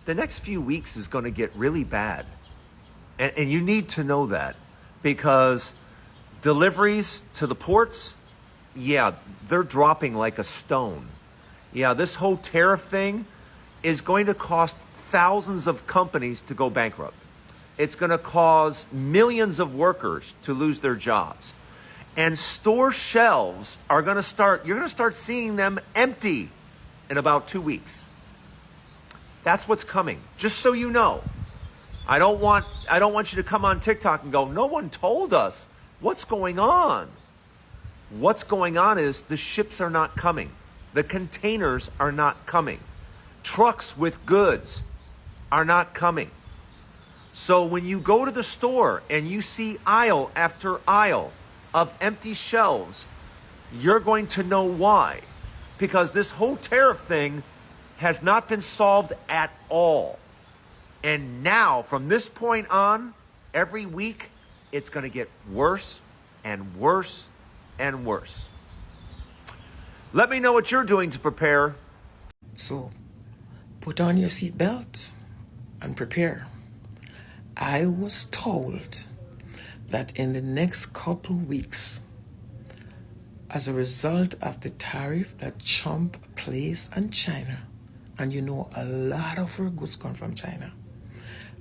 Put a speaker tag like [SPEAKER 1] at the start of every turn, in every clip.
[SPEAKER 1] the next few weeks is going to get really bad. And you need to know that, because deliveries to the ports, yeah, they're dropping like a stone. Yeah, this whole tariff thing is going to cost thousands of companies to go bankrupt. It's going to cause millions of workers to lose their jobs. And store shelves are going to you're going to start seeing them empty in about 2 weeks. That's what's coming, just so you know. I don't want you to come on TikTok and go, no one told us. What's going on? What's going on is the ships are not coming. The containers are not coming. Trucks with goods are not coming. So when you go to the store and you see aisle after aisle of empty shelves, you're going to know why. Because this whole tariff thing has not been solved at all. And now, from this point on, every week, it's going to get worse and worse and worse. Let me know what you're doing to prepare.
[SPEAKER 2] So, put on your seatbelt and prepare. I was told that in the next couple weeks, as a result of the tariff that Trump placed on China, and you know a lot of our goods come from China,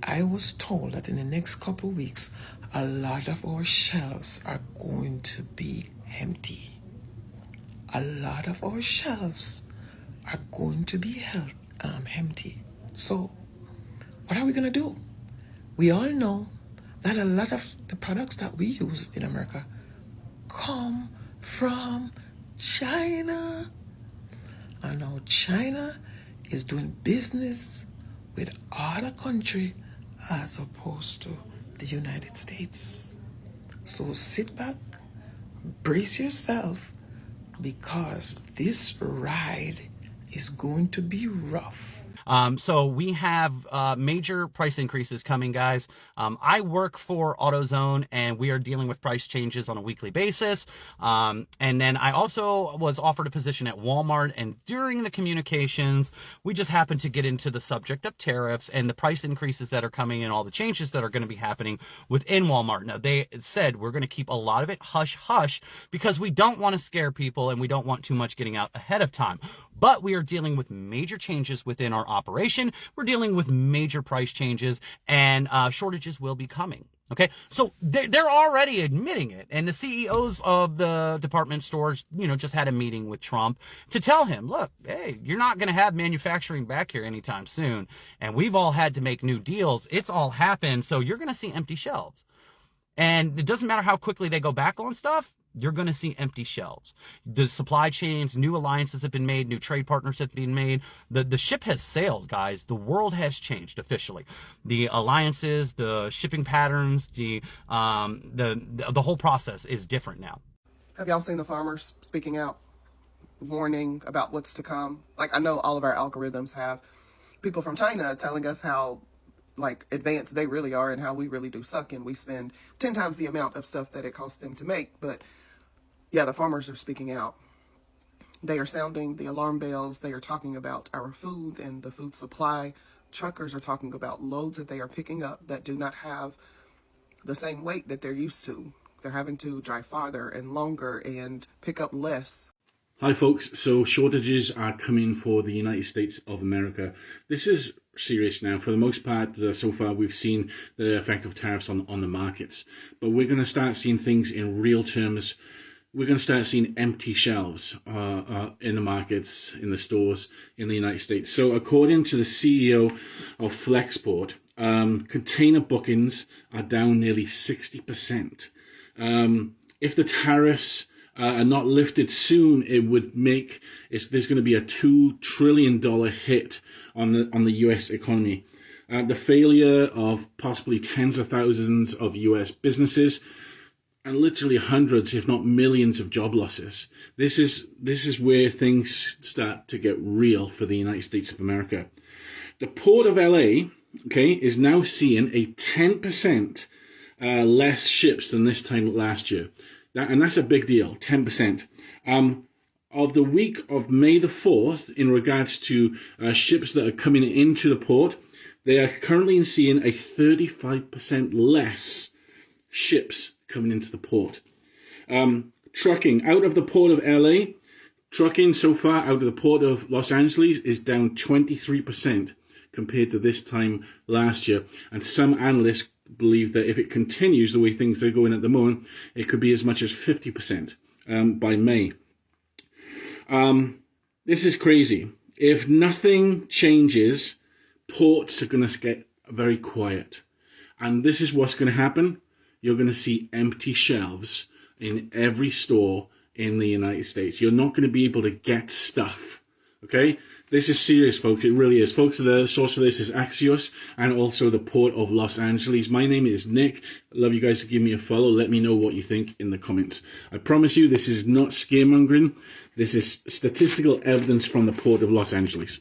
[SPEAKER 2] I was told that in the next couple of weeks, a lot of our shelves are going to be empty. A lot of our shelves are going to be empty. So, what are we going to do? We all know that a lot of the products that we use in America come from China. And now China is doing business with other country as opposed to the United States. So sit back, brace yourself, because this ride is going to be rough.
[SPEAKER 3] So we have major price increases coming, guys. I work for AutoZone, and we are dealing with price changes on a weekly basis. And then I also was offered a position at Walmart, and during the communications, we just happened to get into the subject of tariffs and the price increases that are coming and all the changes that are going to be happening within Walmart. Now, they said we're going to keep a lot of it hush-hush because we don't want to scare people and we don't want too much getting out ahead of time. But we are dealing with major changes within our operation. We're dealing with major price changes, and shortages will be coming. Okay, so they're already admitting it, and the CEOs of the department stores, just had a meeting with Trump to tell him, look, hey, you're not going to have manufacturing back here anytime soon, and we've all had to make new deals. It's all happened, so you're going to see empty shelves. And it doesn't matter how quickly they go back on stuff, you're going to see empty shelves. The supply chains, new alliances have been made, new trade partners have been made. The ship has sailed, guys. The world has changed officially. The alliances, the shipping patterns, the whole process is different now.
[SPEAKER 4] Have y'all seen the farmers speaking out, warning about what's to come? Like, I know all of our algorithms have people from China telling us how advanced they really are and how we really do suck, and we spend 10 times the amount of stuff that it costs them to make. But yeah, the farmers are speaking out. They are sounding the alarm bells. They are talking about our food and the food supply. Truckers are talking about loads that they are picking up that do not have the same weight that they're used to. They're having to drive farther and longer and pick up less.
[SPEAKER 5] Hi folks, so shortages are coming for the United States of America. This is serious now. For the most part, so far we've seen the effect of tariffs on the markets. But we're going to start seeing things in real terms. We're going to start seeing empty shelves in the markets, in the stores in the United States. So according to the CEO of Flexport, container bookings are down nearly 60%. If the tariffs are not lifted soon, it would make there's going to be a $2 trillion hit on the U.S. economy. The failure of possibly tens of thousands of U.S. businesses, and literally hundreds, if not millions, of job losses. This is where things start to get real for the United States of America. The Port of LA, is now seeing a 10% less ships than this time last year. And that's a big deal, 10%. Of the week of May the 4th, in regards to ships that are coming into the port, They are currently seeing a 35% less ships coming into the port. Trucking out of the port of LA, trucking so far out of the port of Los Angeles is down 23% compared to this time last year. And some analysts believe that if it continues the way things are going at the moment, it could be as much as 50% by May. This is crazy. If nothing changes, ports are going to get very quiet. And this is what's going to happen. You're going to see empty shelves in every store in the United States. You're not going to be able to get stuff. Okay? This is serious, folks. It really is. Folks, the source for this is Axios and also the Port of Los Angeles. My name is Nick. I'd love you guys to give me a follow. Let me know what you think in the comments. I promise you this is not scaremongering. This is statistical evidence from the Port of Los Angeles.